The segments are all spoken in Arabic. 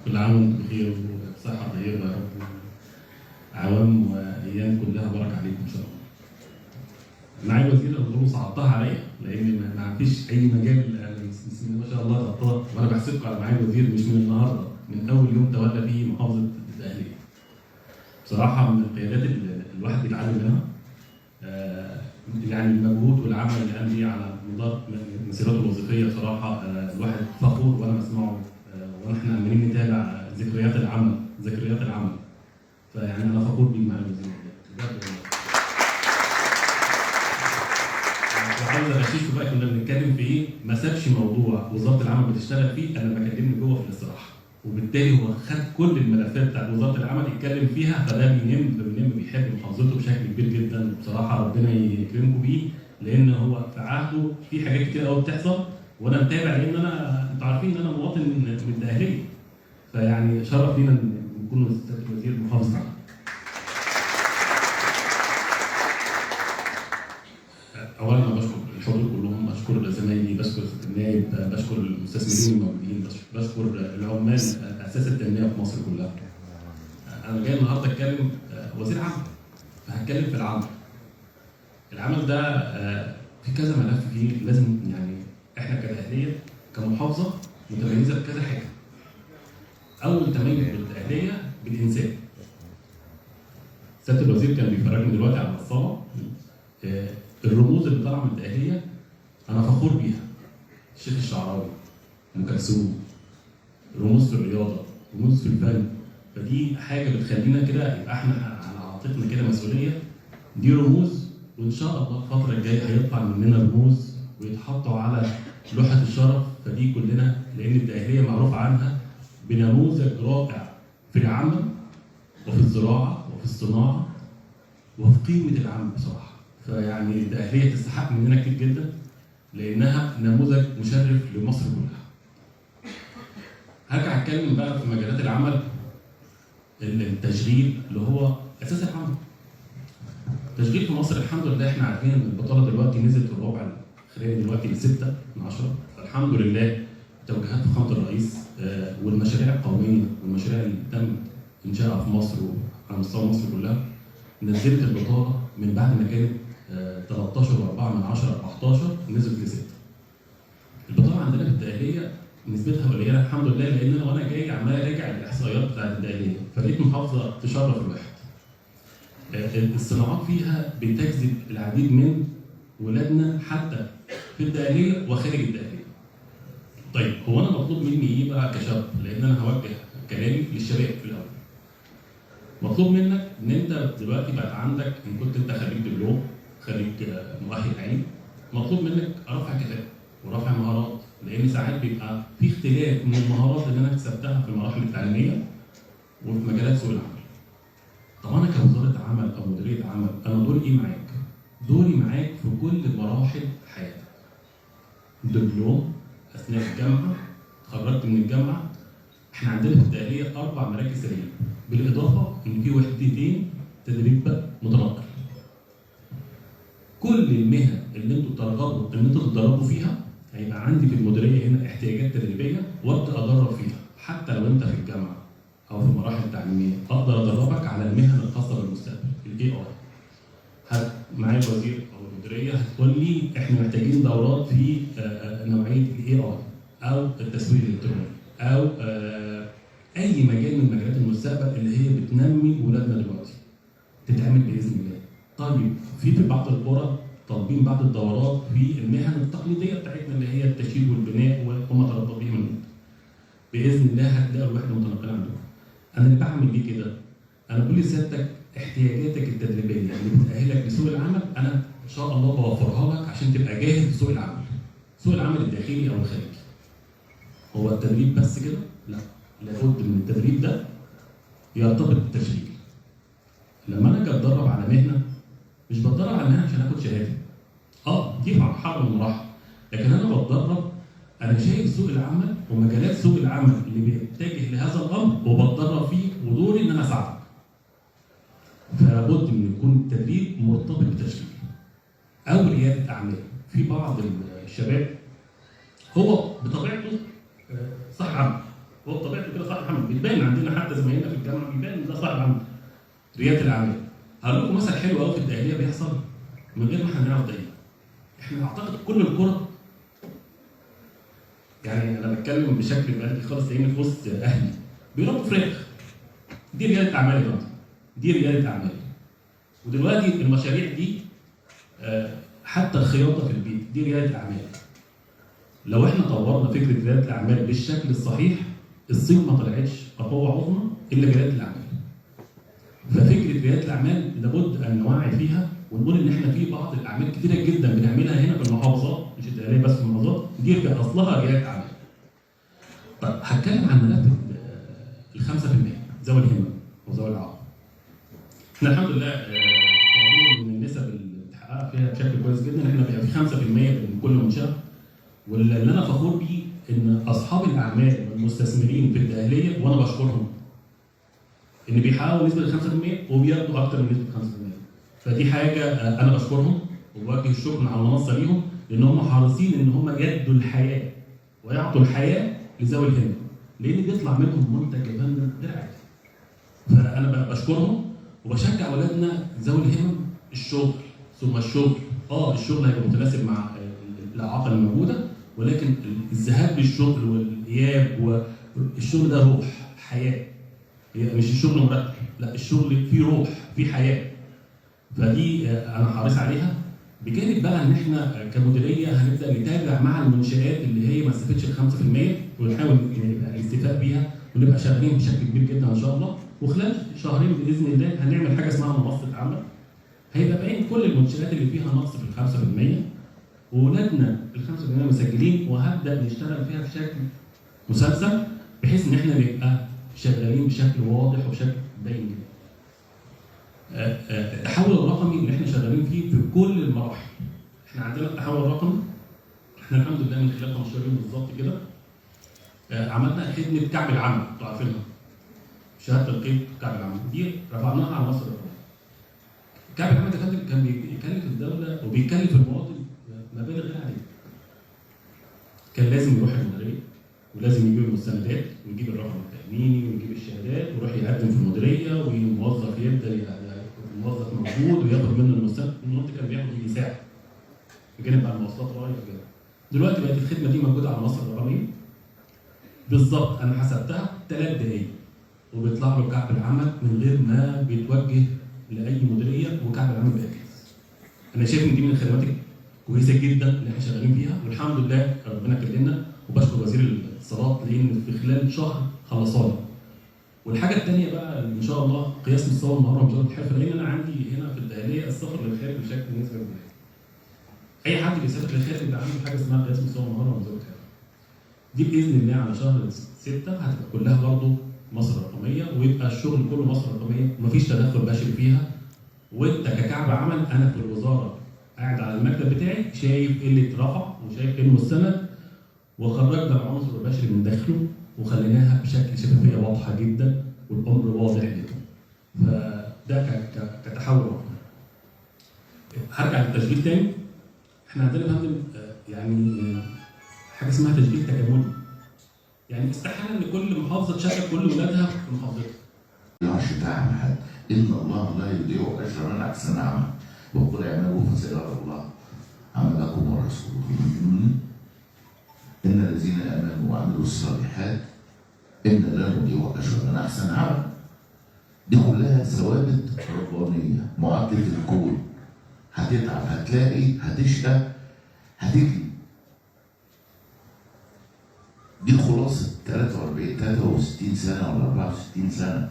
كل عام وانتم بخير وبصحة طيبة يا رب، عوام وأيام كلها بركة عليكم إن شاء الله. معالي وزير الأمور صعبتها عليا لأن ما فيش أي مجال، بسم الله ما شاء الله غطاه، وأنا بحسبكم على معالي الوزير مش من النهارده، من أول يوم تولى فيه محافظة الدقهلية. بصراحة من القيادات اللي الواحد بيتعلم منها، يعني المجهود والعمل اللي قام بيه على مدار مسيرته الوظيفية. بصراحة الواحد فخور وأنا بسمعه، واحنا عمالين نتابع ذكريات العمل. فيعني انا فخور بيه مع الوزير بجد والله. وعاوز اغششكم بقى كنا بنتكلم في ايه، ما سابش موضوع وزاره العمل بتشتغل فيه انا بكلمني جوه في الاستراحه، وبالتالي هو خد كل الملفات بتاعت وزاره العمل يتكلم فيها، فده بينم بيحب محافظته بشكل كبير جدا. بصراحه ربنا يكرمكم بيه، لان هو في عهده في حاجات كتير قوي بتحصل وانا متابع، لان انتوا عارفين ان انا مواطن من الدقهليه، فيعني شرف لينا ان نكون سياده الوزير محافظ عنه. اولا انا بشكر الحضور كلهم، بشكر زمايلي، بشكر النائب، بشكر المستثمرين الموجودين، بشكر العمال اساس التنميه في مصر كلها. انا جاي النهارده اتكلم وزير عمل، فهتكلم في العمل ده في كذا ملف فيه لازم، يعني احنا كدقهليه كمحافظه متميزه بكذا حاجه. اول تميز بالدقهليه بالانسان. سياده الوزير كان بيفرجني دلوقتي على الصاله، الرموز اللي طالعه من الدقهليه انا فخور بيها. الشيخ الشعراوي، ام كلثوم، رموز في الرياضه، رموز في الفن، فدي حاجه بتخلينا كده يبقى احنا على عاتقنا كده مسؤوليه. دي رموز، وان شاء الله الفتره الجايه هيطلع مننا رموز ويتحطوا على لوحه الشرف. فدي كلنا، لان الدقهليه معروف عنها بنموذج رائع في العمل وفي الزراعه وفي الصناعه وفي قيمه العمل بصراحه. فيعني الدقهليه تستحق مننا كتير جدا، لانها نموذج مشرف لمصر كلها. هرجع اتكلم بقى في مجالات العمل. التشغيل اللي هو اساس العمل. التشغيل في مصر الحمد لله احنا عارفين ان البطاله دلوقتي نزلت في الربع الخلالي دلوقتي ل 6/10، فالحمد لله توجيهات فخامه الرئيس والمشاريع القوميه والمشاريع اللي تم انشائها في مصر وعلى مستوى مصر كلها نزلت البطاله من بعد ما كانت 13.4 14 نزلت ل 6. البطاله عندنا في الدقهليه نسبتها قليله الحمد لله، لان انا وانا جاي عمال اراجع الاحصائيات بتاعت الدقهليه فلقيت محافظه تشرف الواحد. الصناعات فيها بتجذب العديد من ولادنا حتى في الدقهليه وخارج الدقهليه. طيب هو انا مطلوب مني ايه بقى كشاب؟ لان انا هوجه كلامي للشباب في الاول. مطلوب منك ان انت دلوقتي بقى عندك، ان كنت انت خريج دبلوم، خريج مؤهل عالي، مطلوب منك رفع كفاءه ورفع مهارات، لان ساعات بيبقى في اختلاف من المهارات اللي انا اكتسبتها في المراحل التعليميه وفي مجالات سوق العمل. طب انا كوزاره عمل او مديريه عمل، انا دوري ايه معاك؟ دوري معاك في كل مراحل حياتك. دبلوم، اثناء الجامعه، اتخرجت من الجامعه، احنا عندنا في الدقهليه 4 مراكز تدريب، بالاضافه ان في وحدتين تدريب متنقل. كل المهن اللي انتوا ترغبوا ان انتوا تتدربوا فيها هيبقى عندي في المديريه هنا احتياجات تدريبيه وابدا ادرب فيها، حتى لو انت في الجامعه او في المراحل التعليميه اقدر ادربك على المهن الخاصه بالمستقبل. الاي اي معايا الوزير او المديريه هتقول لي احنا محتاجين دورات في نوعيه الاي اي او التسويق الالكتروني او اي مجال من مجالات المستقبل اللي هي بتنمي ولادنا دلوقتي تتعمل باذن الله. طيب في بعض القرى طالبين بعض الدورات في المهن التقليديه بتاعتنا اللي هي التشييد والبناء وما تربط بيه من باذن الله هتلاقوا الوحده متنقله عندكم. انا اللي بعمل بيه كده، انا بقول لسيادتك احتياجاتك التدريبيه اللي بتاهلك لسوق العمل انا ان شاء الله بوفرها لك عشان تبقى جاهز لسوق العمل. سوق العمل الداخلي او الخارجي. هو التدريب بس كده؟ لا، لابد من التدريب ده يرتبط بالتشغيل. لما انا اجي اتدرب على مهنه مش بتدرب على مهنه عشان اخد شهاده. دي مرحله من المراحل، لكن انا بتدرب، انا شايف سوق العمل ومجالات سوق العمل اللي بيتجه لهذا الامر وبتدرب فيه، ودوري ان انا اساعدك. فلابد من يكون التدريب مرتبط بالتشغيل او رياده اعمال. في بعض الشباب هو بطبيعته صاحب عمل هو بطبيعته كده صاحب عمل، بيتبان عندنا حتى زمايلنا في الجامعه بيبان ان ده صاحب عمل. رياده الاعمال. هقول لكم مثل حلو قوي في الدقهليه بيحصل من غير ما احنا نعرف دايما. احنا اعتقد كل الكره، يعني انا بتكلم بشكل بلدي خالص لان في وسط اهلي بيربوا فراخ. دي رياده اعمال يا جماعه. دي رياده اعمال. ودلوقتي المشاريع دي حتى الخياطه في البيت دي رياده اعمال. لو احنا طورنا فكره رياده الاعمال بالشكل الصحيح، الصين ما طلعتش كقوه عظمى الا برياده الاعمال. ففكره رياده الاعمال لابد ان نوعي فيها ونقول ان احنا في بعض الاعمال كتيره جدا بنعملها هنا في المحافظات، مش الدقهليه بس، في المحافظات دي كان اصلها رياده اعمال. طب هتكلم عن ملف ال 5% ذوي الهمم وذوي الاعاقه. احنا الحمد لله تقريبا من النسب اللي بتحققها فيها بشكل كويس جدا، احنا بقى في 5% من كل منشاه. واللي انا فخور بيه ان اصحاب الاعمال والمستثمرين في الدقهليه وانا بشكرهم ان بيحققوا نسبه 5% وبياخدوا اكتر من نسبه 5%. فدي حاجه انا بشكرهم وبوجه الشكر على المنصه ليهم، لان هم حريصين ان هم يدوا الحياه ويعطوا الحياه لذوي الهمم، لان بيطلع منهم منتج يا فندم غير عادي. فانا بشكرهم وبشجع اولادنا ذوي الهمم الشغل ثم الشغل. الشغل هيبقى متناسب مع الاعاقه الموجوده، ولكن الذهاب للشغل والاياب والشغل ده روح حياه. مش الشغل مرتب، لا الشغل فيه روح فيه حياه. فدي انا حريص عليها. بجانب بقى ان احنا كمديريه هنبدا نتابع مع المنشات اللي هي ما استفادتش ال 5% ونحاول نبقى الاستفاء بيها ونبقى شغالين بشكل كبير جدا ان شاء الله. وخلال شهرين باذن الله هنعمل حاجه اسمها منصه عمل، هيبقى باين كل المنشات اللي فيها نقص في ال 5%، واولادنا ال 5% مسجلين، وهبدا نشتغل فيها بشكل مسلسل بحيث ان احنا نبقى شغالين بشكل واضح وبشكل باين جدا. التحول الرقمي اللي احنا شغالين فيه في كل المراحل. احنا عندنا التحول الرقمي، احنا الحمد لله من خلال 15 يوم بالظبط كده عملنا خدمه كعب العمل، انتوا عارفينها. شهاده تلقيح كعب العمل دي رفعناها على مصر الرقميه. كعب العمل ده كان بيكلف الدوله وبيكلف المواطن مبالغ غير عاديه. كان لازم يروح المديريه ولازم يجيب المستندات ويجيب الرقم التاميني ويجيب الشهادات ويروح يقدم في المديريه، والموظف يبدا الموظف موجود وياخد منه المستند. المواطن كان بياخد يجي ساعه بجانب بقى المواصلات رايح جاي. دلوقتي بقت الخدمه دي موجوده على مصر الرقميه بالظبط، انا حسبتها 3 دقائق وبيطلع له كعب العمل من غير ما بيتوجه لاي مديريه، وكعب العمل بقى جاهز. انا شايف ان دي من الخدمات كويسه جدا اللي احنا شغالين فيها، والحمد لله ربنا كلمنا، وبشكر وزير الاتصالات لان في خلال شهر خلصنا. والحاجه الثانيه بقى ان شاء الله قياس مستوى المهاره ومزاوله الحرفه، لان انا عندي هنا في الدقهليه السفر للخارج بشكل نسبه كبيره. اي حد بيسافر للخارج بيبقى عنده حاجه اسمها قياس مستوى المهاره ومزاوله الحرفه. دي باذن الله على شهر 6 هتبقى كلها برضه مصر رقميه، ويبقى الشغل كله مصر رقميه ومفيش تدخل بشري فيها. وانت ككعب عمل انا في الوزاره قاعد على المكتب بتاعي شايف ايه اللي اترفع وشايف ايه المستند، وخرجنا العنصر البشري من داخله وخليناها بشكل شفافيه واضحه جدا والامر واضح جدا. فده كتحول رقمي. هرجع للتشغيل تاني. احنا عندنا فندم يعني حاجه اسمها تشغيل تكاملي. يعني استحاله ان كل محافظه تشغل كل ولادها في محافظتها. يعش تعمل حد ان الله لا يضيع اجر من احسن عمل وقل اعملوا فسيرى الله عملكم ورسوله. ان الذين امنوا وعملوا الصالحات ان لا نضيع اجر من احسن عمل. دي كلها ثوابت ربانيه، معادله الكون. هتتعب، هتلاقي، هتشقى، هتجري. دي خلاصه 63 سنه ولا 64 سنه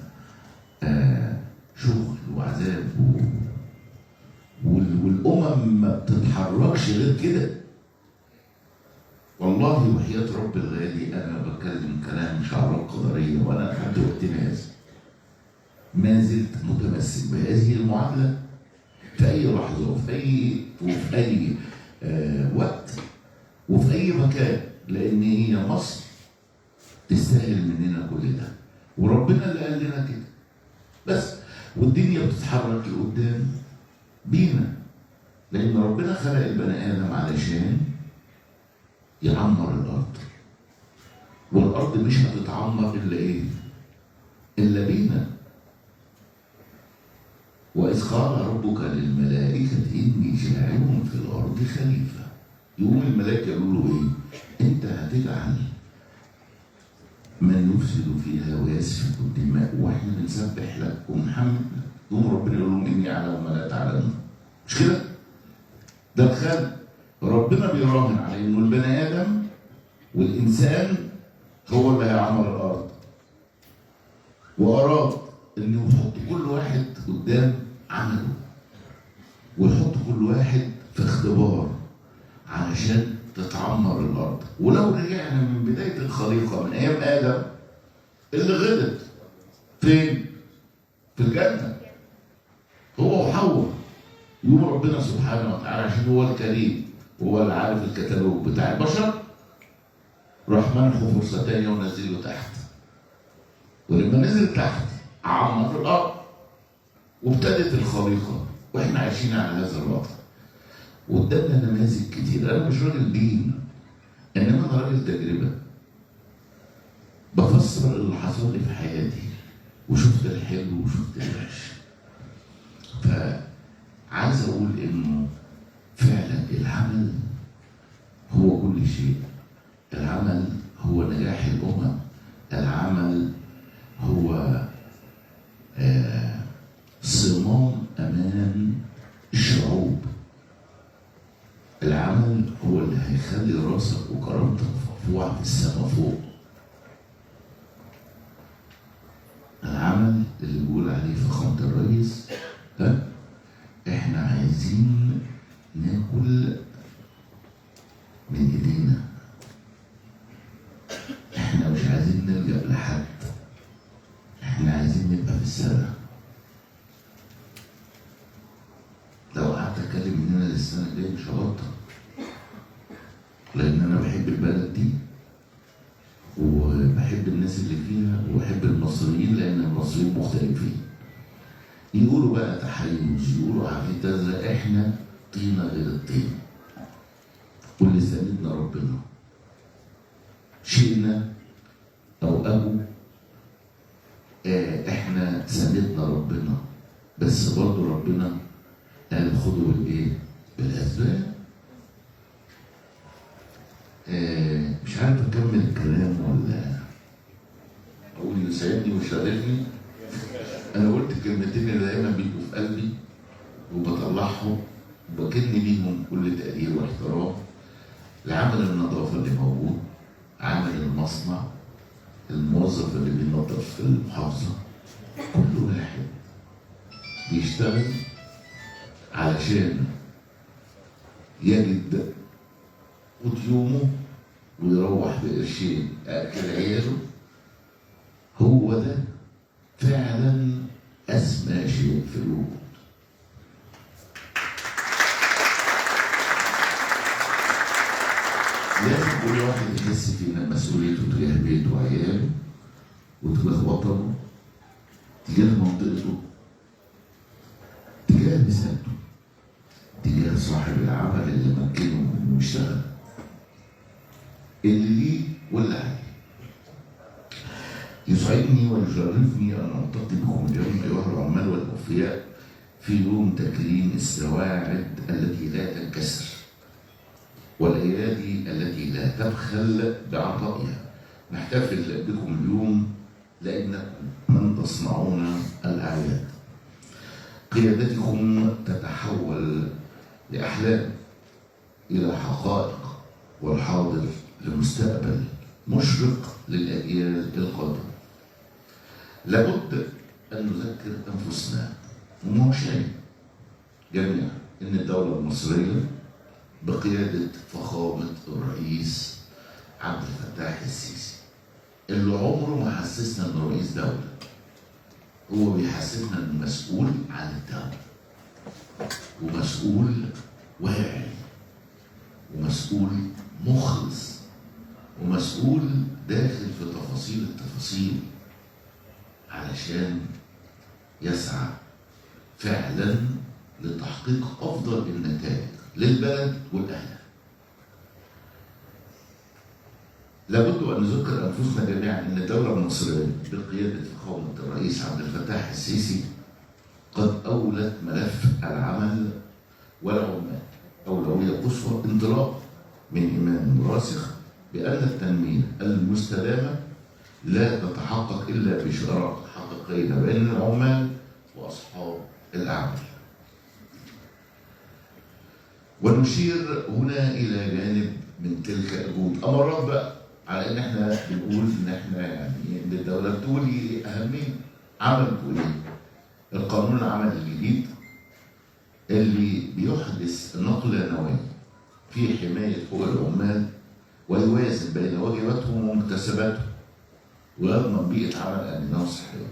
شغل وعذاب والامم ما بتتحركش غير كده. والله وحياة رب الغالي انا بتكلم كلام شعارات قدريه، وانا لحد وقتنا هذا ما زلت متمسك بهذه المعادله في اي لحظه وفي اي وقت وفي اي مكان، لان هي مصر تستاهل مننا كل ده، وربنا اللي قال لنا كده بس. والدنيا بتتحرك لقدام بينا، لان ربنا خلق البني ادم علشان يعمر الارض، والارض مش هتتعمر الا ايه؟ الا بينا. واذ قال ربك للملائكه اني جاعل في الارض خليفه. يقوم الملائكه يقولوا له ايه؟ انت هتجعل من يفسد فيها ويسفك الدماء واحنا بنسبح لك ونحمد. يقوم ربنا يقول لهم اني اعلم ما لا تعلمون. مش كده؟ ده الخلق. ربنا بيراهن على انه البني ادم والانسان هو اللي هيعمر الارض، واراد انه يحط كل واحد قدام عمله، ويحط كل واحد في اختبار علشان تتعمر الارض. ولو رجعنا من بدايه الخليقه من ايام ادم اللي غلط فين؟ في الجنه هو وحواء. يقوم ربنا سبحانه وتعالى عشان هو الكريم وهو اللي عارف الكتالوج بتاع البشر، راح منحه فرصه ثانيه ونزله تحت. ولما نزل تحت عمر الارض وابتدت الخليقه واحنا عايشين على هذا الوضع. وقدامنا نماذج كتير. انا مش راجل دين، انما انا راجل تجربه. بفسر اللي حصل لي في حياتي وشفت الحلو وشفت الوحش. فعايز اقول انه فعلا العمل هو كل شيء. العمل هو نجاح الامم. العمل هو صمام امان الشعوب. العمل هو اللي هيخلي راسك وكرامتك مرفوعه في السماء فوق. العمل اللي بيقول عليه فخامة الرئيس ها، احنا عايزين ناكل من ايدينا. احنا مش عايزين نلجأ لحد، احنا عايزين نبقى في السماء. لو قعدت اتكلم من هنا للسنه الجايه مش هبطل، لان انا بحب البلد دي وبحب الناس اللي فيها وبحب المصريين، لان المصريين مختلفين. يقولوا بقى تحيز، يقولوا عارفين تزرع، احنا طينه غير الطين. واللي ساندنا ربنا، شئنا او ابو احنا ساندنا ربنا، بس برضه ربنا قال خدوا بالايه؟ بالاسباب. مش عارف اكمل الكلام ولا اقول يسعدني ويشرفني. انا قلت الكلمتين اللي دايما بيبقوا في قلبي وبطلعهم وبكن بيهم كل تقدير واحترام لعمل النظافه اللي موجود، عامل المصنع، الموظف اللي بينظف في المحافظه. كل واحد بيشتغل علشان يجد قوت يومه ويروح بقرشين اكل عياله. هو ده فعلا اسمى شيء في الوجود. لازم كل واحد يحس فينا مسؤوليته تجاه بيته وعياله وتجاه وطنه، تجاه منطقته، تجاه مساحته، تجاه صاحب العمل اللي مكنه انه يشتغل، اللي ليه واللي عليه. يسعدني ويشرفني ان التقي بكم اليوم ايها العمال والاوفياء في يوم تكريم السواعد التي لا تنكسر والايادي التي لا تبخل بعطائها. نحتفل بكم اليوم لانكم من تصنعون الاعياد. قيادتكم تتحول لأحلام إلى حقائق، والحاضر لمستقبل مشرق للأجيال القادمة. لابد أن نذكر أنفسنا ومعشرين جميعا أن الدولة المصرية بقيادة فخامة الرئيس عبد الفتاح السيسي، اللي عمره ما حسسنا إنه رئيس دولة، هو بيحسسنا إنه مسؤول عن الدولة، ومسؤول واعي، ومسؤول مخلص، ومسؤول داخل في تفاصيل التفاصيل علشان يسعى فعلا لتحقيق افضل النتائج للبلد والاهل. لابد ان نذكر انفسنا جميعا ان الدوله المصريه بقياده فخامه الرئيس عبد الفتاح السيسي قد اولت ملف العمل والعمال اولويه قصوى، انطلاق من ايمان راسخ بان التنميه المستدامه لا تتحقق الا بشراكه حقيقيه بين العمال واصحاب الاعمال. ونشير هنا الى جانب من تلك الجهود، امارات بقى على ان احنا بنقول ان احنا يعني ان الدوله بتولي اهميه. عملتوا ايه؟ القانون العمل الجديد اللي بيحدث نقله نوعيه في حمايه حقوق العمال ويوازن بين واجباتهم ومكتسباتهم ويضمن بيئه عمل امنه وصحيه.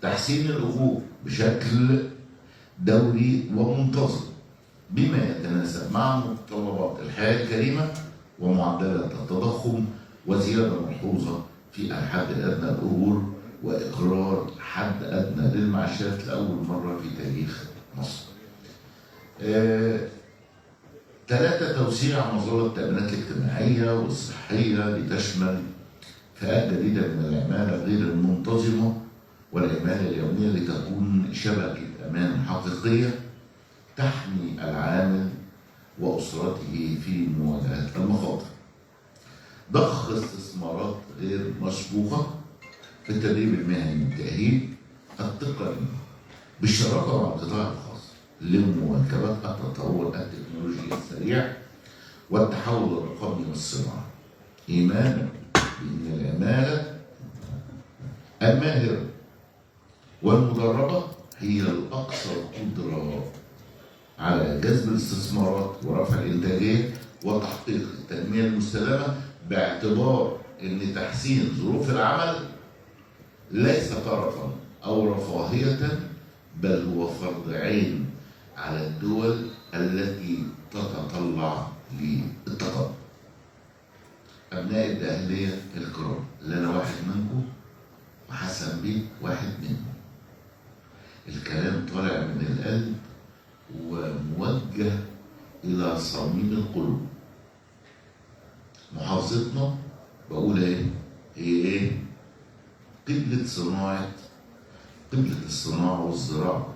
تحسين الاجور بشكل دوري ومنتظم بما يتناسب مع متطلبات الحياه الكريمه ومعدلات التضخم، وزياده ملحوظه في الحد الادنى للاجور، واقرار حد ادنى للمعاشات لاول مره في تاريخ مصر. 3 توسيع مظله التامينات الاجتماعيه والصحيه لتشمل فئات جديده من العماله غير المنتظمه والعماله اليوميه لتكون شبكه امان حقيقيه تحمي العامل واسرته في مواجهه المخاطر. ضخ استثمارات غير مسبوقه في التدريب المهني والتاهيل التقني بالشراكه مع القطاع الخاص لمواكبه التطور التكنولوجي السريع والتحول الرقمي والصناعي، ايمانا بان العماله الماهره والمدربه هي الاكثر قدره على جذب الاستثمارات ورفع الانتاجيه وتحقيق التنميه المستدامه، باعتبار ان تحسين ظروف العمل ليس طرفا او رفاهيه، بل هو فرض عين على الدول التي تتطلع للتقدم. ابناء الداخليه الكرام، اللي انا واحد منكم وحسن بيه واحد منكم، الكلام طالع من القلب وموجه الى صميم القلوب. محافظتنا بقول ايه؟ هي ايه؟ قبلة الصناعة والزراعة.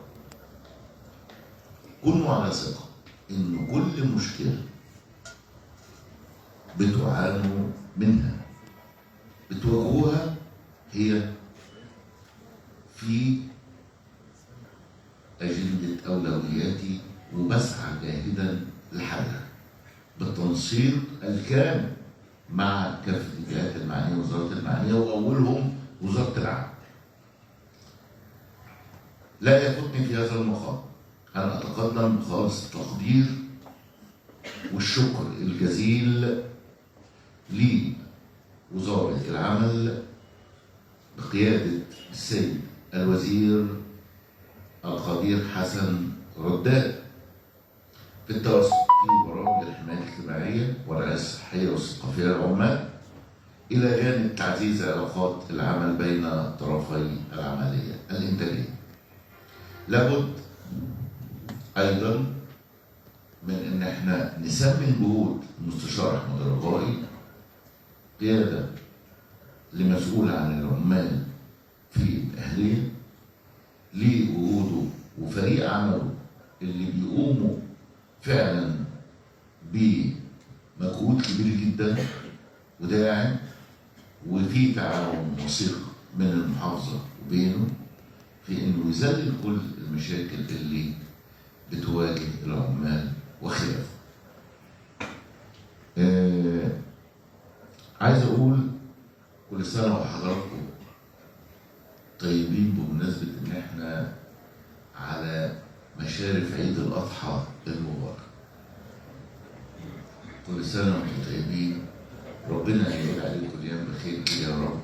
كونوا على ثقة إن كل مشكلة بتعانوا منها بتواجهوها هي في أجندة أولوياتي، وبسعى جاهدا لحلها بالتنسيق الكامل مع كافة الجهات المعنية ووزارة المعنية وأولهم وزارة العمل. لا يفوتني في هذا المقام أن أتقدم بخالص التقدير والشكر الجزيل لوزارة العمل بقيادة السيد الوزير القدير حسن رداد في التوسع في برامج الحماية الاجتماعية والرعاية الصحية والثقافية للعمال، إلى جانب تعزيز علاقات العمل بين طرفي العملية الإنتاجية. لابد أيضا من إن إحنا نسمي جهود المستشار أحمد الرجائي قيادة لمسؤول عن العمال في الأهلية لوجوده وفريق عمله اللي بيقوموا فعلا بمجهود كبير جدا وداعم، وفي تعاون وثيق من المحافظة وبينه في انه يذلل كل المشاكل اللي بتواجه العمال وخلافه. عايز اقول كل سنة وحضراتكم طيبين بمناسبة ان احنا على مشارف عيد الاضحى المبارك. كل سنة وانتم طيبين، ربنا يعيد عليكم الايام بخير كده يا رب،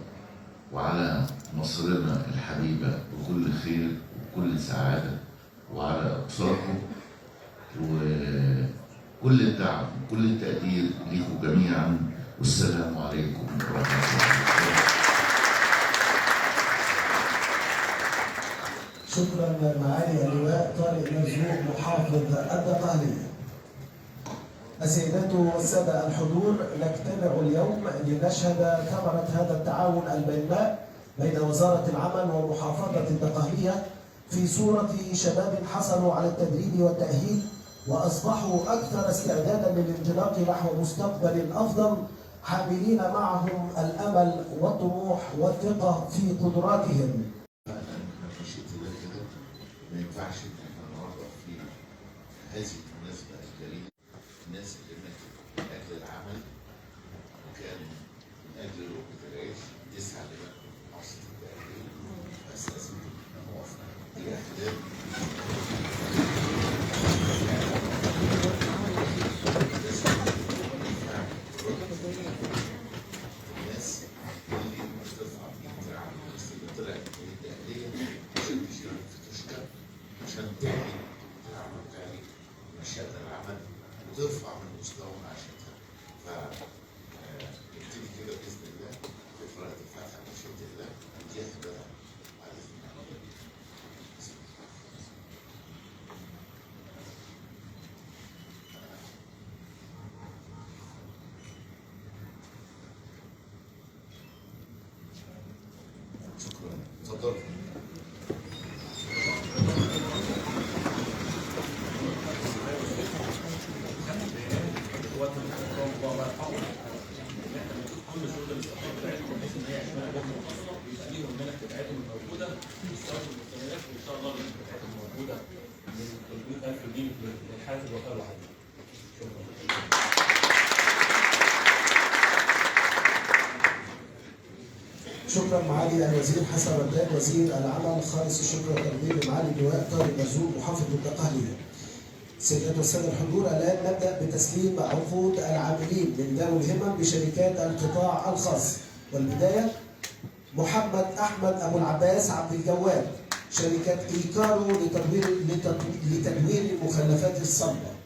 وعلى مصرنا الحبيبة بكل خير وكل سعادة، وعلى أسركم وكل الدعم وكل التقدير ليكم جميعا، والسلام عليكم ورحمة الله وبركاته. شكرا معالي اللواء طارق مرزوق محافظ الدقهلية. السيدات والسادة الحضور، نجتمع اليوم لنشهد ثمرة هذا التعاون البناء بين وزارة العمل ومحافظة الدقهلية في صورة شباب حصلوا على التدريب والتأهيل وأصبحوا أكثر استعدادا للانطلاق نحو مستقبل أفضل، حاملين معهم الأمل والطموح والثقة في قدراتهم. ما ينفعش ان احنا النهارده في هذه المناسبه الجليله الناس اللي ماتت من اجل العمل وكان من اجل لقمه العيش تسعى لمكن محافظه الدقهليه اساسا موافقه دي احلام الناس اللي بترفع بيها الناس اللي طلعت من الدقهليه عشان تشتغل في تشكر عشان تعلي العمل تعلي مشاهد العمل وترفع من مستوى معيشتها. نبتدي كده باذن الله في فرقه الفتح بمشيئه الله ودي هتبقى على شكرا. اتفضل. كل شروط الاستقرار بتاعتهم بحيث ان هي اشمال غير منفصله ويبقى ليهم المنح بتاعتهم موجوده ويستخدموا المستندات وان شاء الله المنح بتاعتهم موجوده من 300000 جنيه للحاله الوفاه الوحيده. شكرا معالي الوزير حسن رداد وزير العمل. خالص الشكر والتقدير لمعالي اللواء طارق مرزوق محافظ الدقهليه. سيدات والساده الحضور، الان نبدا بتسليم عقود العاملين من ذوي الهمم بشركات القطاع الخاص. والبدايه محمد احمد ابو العباس عبد الجواد، شركه ايكارو لتدوير المخلفات الصلبه.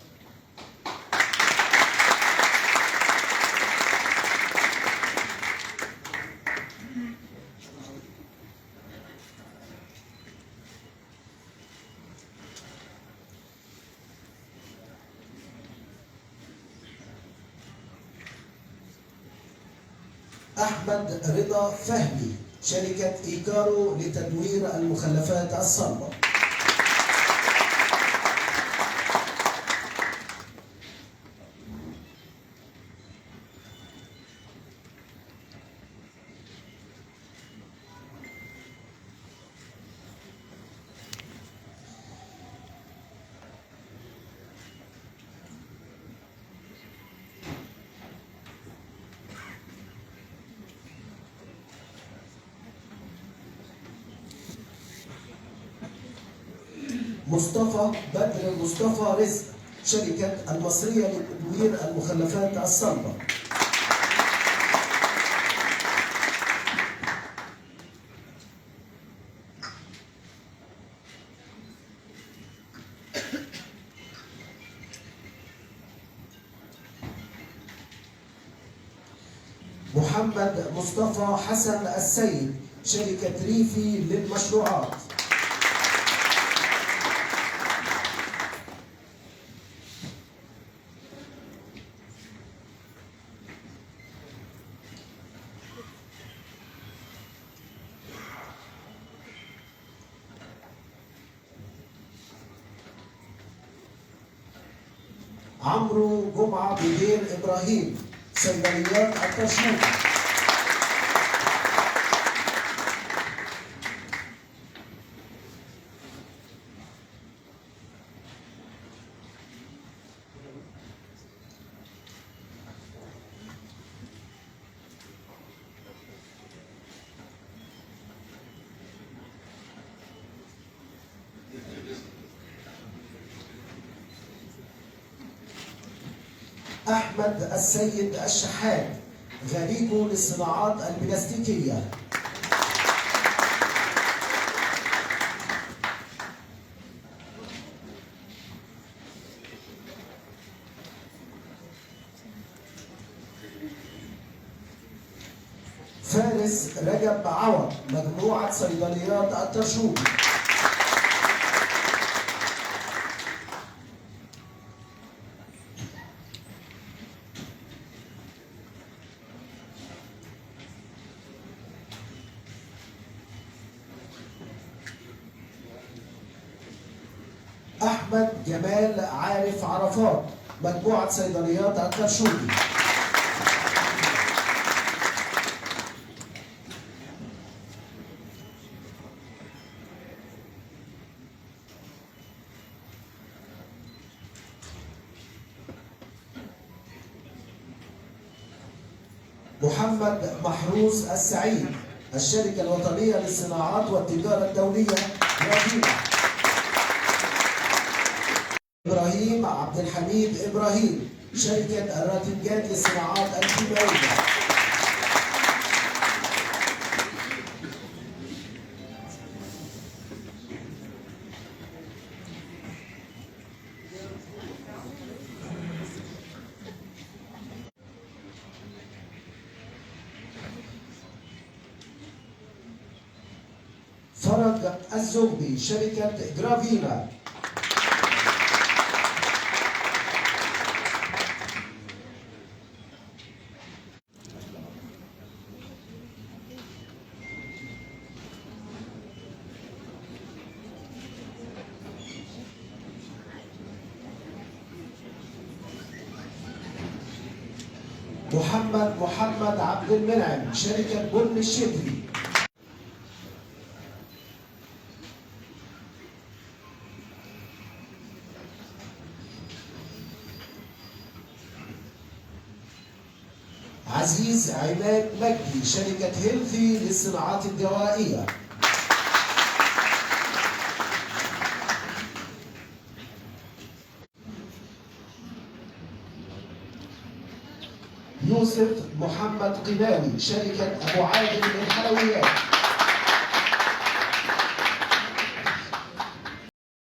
أحمد رضا فهمي، شركة إيكارو لتدوير المخلفات الصلبة. مصطفى بدر مصطفى رزق، شركة المصرية لتدوير المخلفات الصلبة. محمد مصطفى حسن السيد، شركة ريفي للمشروعات. عمرو جمعة بدير إبراهيم، صيدليات التشميع. أحمد السيد الشحات، غريب للصناعات البلاستيكية. فارس رجب عوض، مجموعة صيدليات الترشوب. أحمد جمال عارف عرفات، مجموعة صيدليات الكرشوبي. محمد محروس السعيد، الشركة الوطنية للصناعات والتجارة الدولية رافينا. إبراهيم عبد الحميد إبراهيم، شركة الراتنجات للصناعات الكيماوية. فرج الزغبي، شركة جرافينا. محمد عبد المنعم، شركة بن الشتري. عزيز عماد مجدي، شركة هيلثي للصناعات الدوائية. يوسف محمد قناوي، شركة أبو عادل للحلويات.